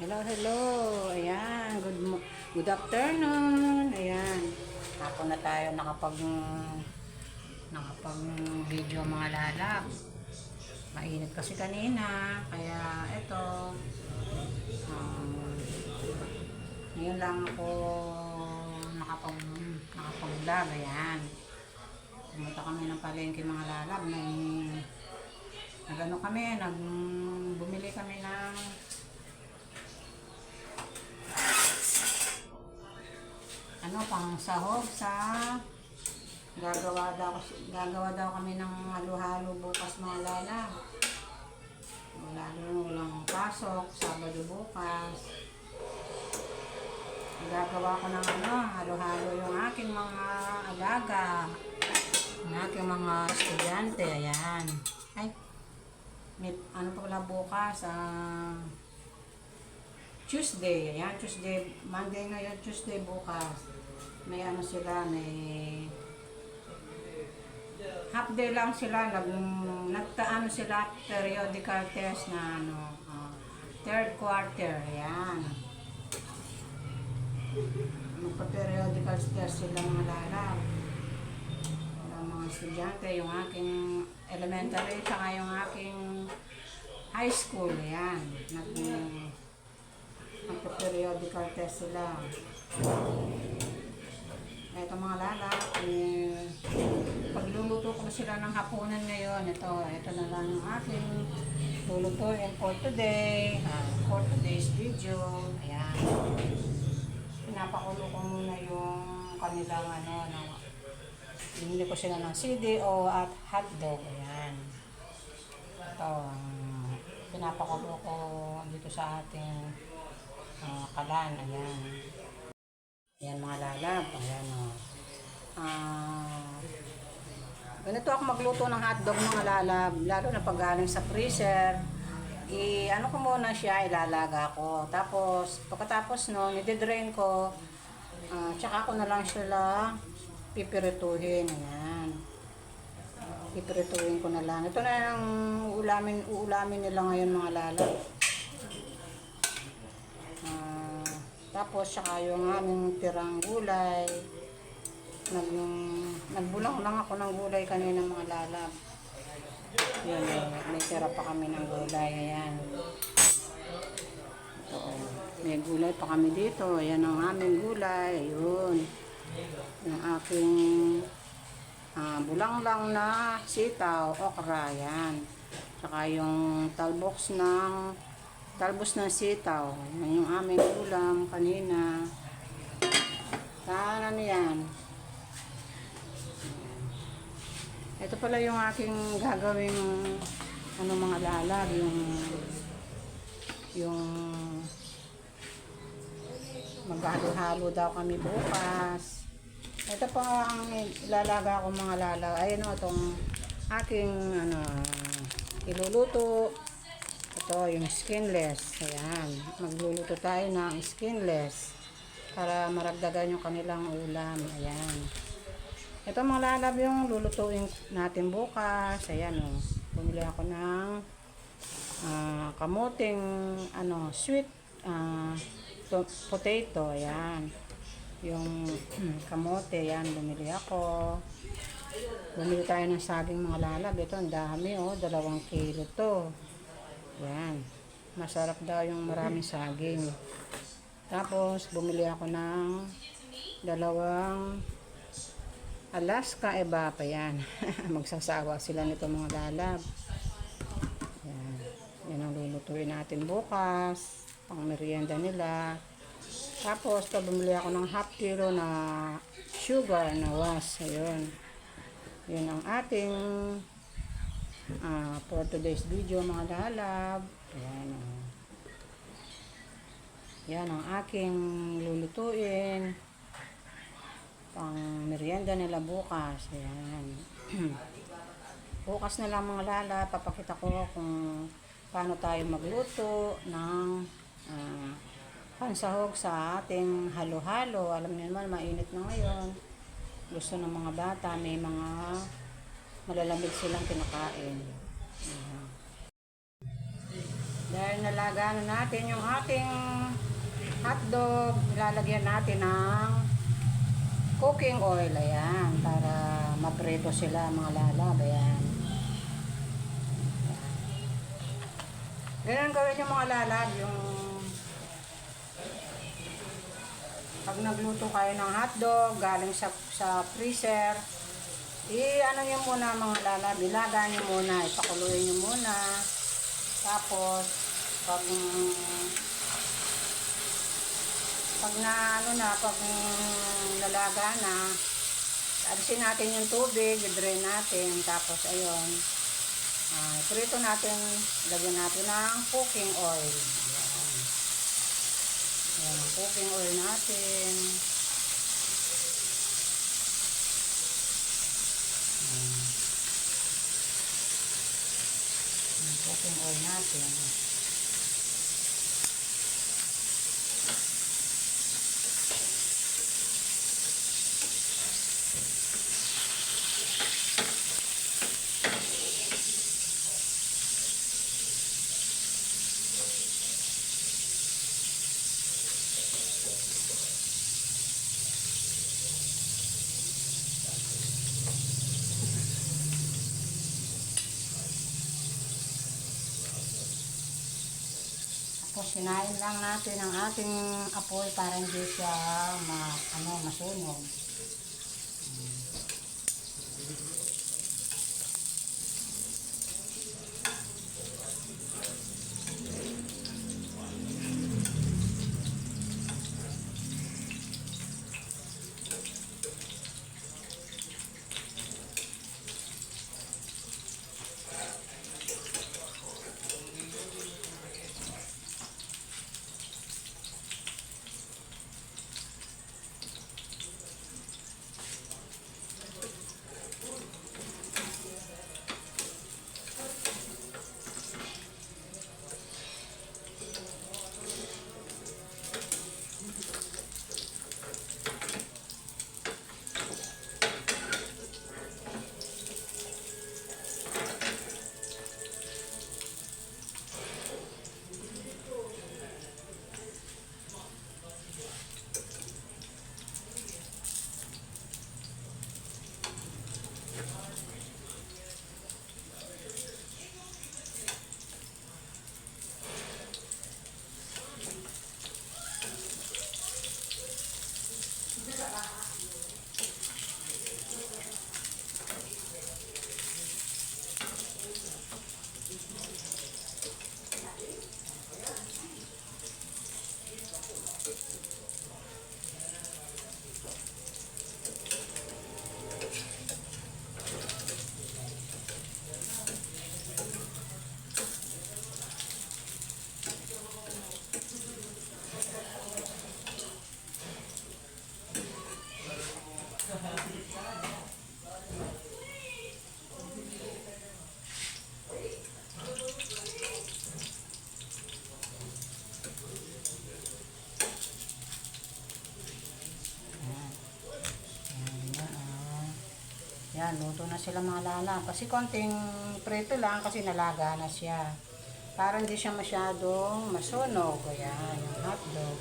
Hello, hello. Ayan, good afternoon. Ayan. Hapon na tayo nakapag video mga lalab. Mainit kasi kanina, kaya ito um, ngayon lang ako nakapag-vlog. Ayan. Pumunta kami ng palengke mga lalab. Bumili kami ng pang sahog sa gagawa daw kami ng halo-halo bukas mga lala. Walang pasok, Sabado bukas. Gagawa ko ng halo-halo yung aking mga alaga, yung aking mga estudyante. Ayan. Ay, may pala bukas, Tuesday. Ayan, Tuesday. Monday ngayon, Tuesday bukas. May half day lang sila, nagtaano sila periodical test na third quarter. Ayan. Magpa-periodical test sila mga lalab. Yung mga estudyante, yung aking elementary, saka yung aking high school. Ayan. Magpa-periodical test sila. Ito mga lala, pagluluto ko sila ng hapunan ngayon. Ito na lang yung aking lulutuin for today, for today's video. Ayan. Pinapakulo ko muna yung kanilang binili ko sila ng CDO at hotdog. Ayan. Ito, pinapakulo ko dito sa ating kalan. Ayan. Ayan mga lalab. Ayan ganito ako magluto ng hotdog mga lalab. Lalo na pag galing sa freezer. Ko muna siya, ilalaga ko. Tapos, pagkatapos i-drain ko. Tsaka ko na lang sila pipirituhin. Ayan. Pipirituhin ko na lang. Ito na yung uulamin nila ngayon mga lalab. Tapos, saka yung aming tirang gulay. Nagbulang lang ako ng gulay kanina mga lalab. Yun, may tira pa kami ng gulay. Ayan. Ito, may gulay pa kami dito. Ayan ang aming gulay. Ayun. Yung aking bulang lang na sitaw, okra. Ayan. Saka yung talbos ng sitaw. Yan yung aming ulam kanina. Saan yan? Ito pala yung aking gagawing mga lalag. Yung maghalo-halo daw kami bukas. Ito pa ang ilalaga ko mga lalag. Ayun itong aking iluluto. Ito, yung skinless. Ayan. Magluluto tayo ng skinless para maragdagan yung kanilang ulam. Ayan. Ito mga lalab yung lulutuin natin bukas. Ayan bumili ako ng kamuting sweet potato. Ayan. Yung kamote. Ayan, bumili ako. Bumili tayo ng saging mga lalab. Ito, ang dami 2 kilo to. Yan. Masarap daw yung maraming saging. Tapos, bumili ako ng 2 Alaska Evapa. Yan. Magsasawa sila nito mga lalab. Yan. Yan ang lulutuin natin bukas. Pang merienda nila. Tapos, bumili ako ng half kilo na sugar na was. Ayun. Yun ang ating for today's video mga lalab. Ayan yan ang aking lulutuin pang merienda nila bukas. Ayan. Bukas na lang mga lalab, papakita ko kung paano tayo magluto ng pansahog sa ating halo-halo. Alam niyo naman, mainit na ngayon. Gusto ng mga bata, may mga malalamig silang kinakain. Dahil nalaga na natin yung ating hotdog, ilalagyan natin ng cooking oil. Ayan, para maprito sila mga lalab. Ayan. Ganun gawin yung mga lalab, yung pag nagluto kayo ng hotdog galing sa freezer, ano nyo muna mga lalab, ilaga nyo muna, ipakuluin nyo muna. Tapos pag pag nalaga na, alisin natin yung tubig, i-drain natin. Tapos ayun, prito natin, lagyan natin ng cooking oil. Ayan, ang cooking oil natin. Ang cooking oil natin. Tapos sinain lang natin ang ating apoy para hindi siya masunog. Yan, luto na sila mga lala. Kasi konting prito lang kasi nalaga na siya. Para hindi siya masyadong masunog. Ayan, yung hotdog.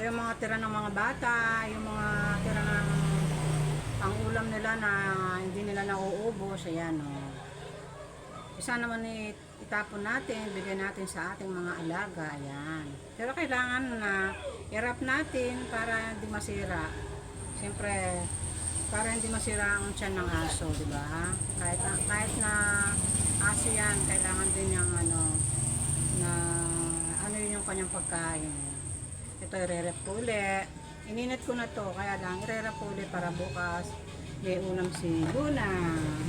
Ito yung mga tira ng mga bata, yung mga tira ng ang ulam nila na hindi nila nauubos. Ayan, oh. Isa naman itapon natin, bigyan natin sa ating mga alaga. Ayan. Pero kailangan na i-wrap natin para hindi masira. Siyempre, para hindi masira ang tiyan ng aso, di ba? Kahit na aso yan, kailangan din yung na ano yun yung kanyang pagkain. Ito i-rep ko uli. Ininit ko na to, kaya lang i-rep ko uli para bukas may ulam si Luna. Ayan.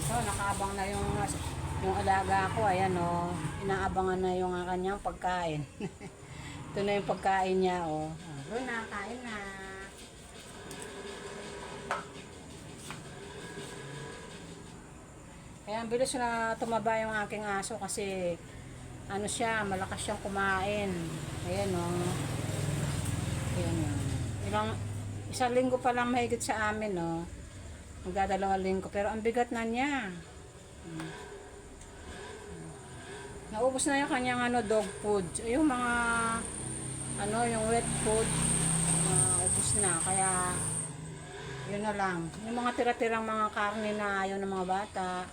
So, nakaabang na yung alaga ko. Ayan, oh. Inaabangan na yung kanyang pagkain. Ito na yung pagkain niya, oh. Luna, kain na. Kaya ang bilis na tumaba yung aking aso kasi ano siya, malakas siyang kumain. Ayan, oh. Ayan, oh. Isang linggo pa lang mahigit sa amin, oh. Magdadalawang linggo. Pero ang bigat na niya. Naubos na yung kanyang dog food. Yung mga yung wet food, ubos na. Kaya yun na lang. Yung mga tira-tirang mga karne na ayaw ng mga bata,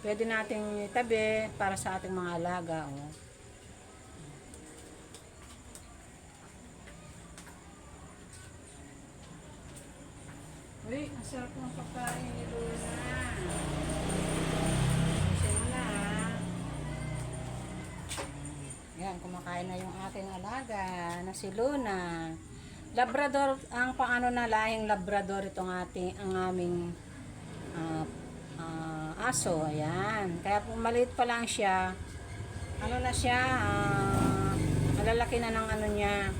pwede nating itabi para sa ating mga alaga. Oh. Uy, ang sarap ng pagkain ni Luna. Kasi na. Yan, kumakain na yung aking alaga na si Luna. Labrador, ang paano na lahing Labrador itong ang aming aso. Ayan. Kaya kung maliit pa lang siya, ano na siya, malalaki na ng niya,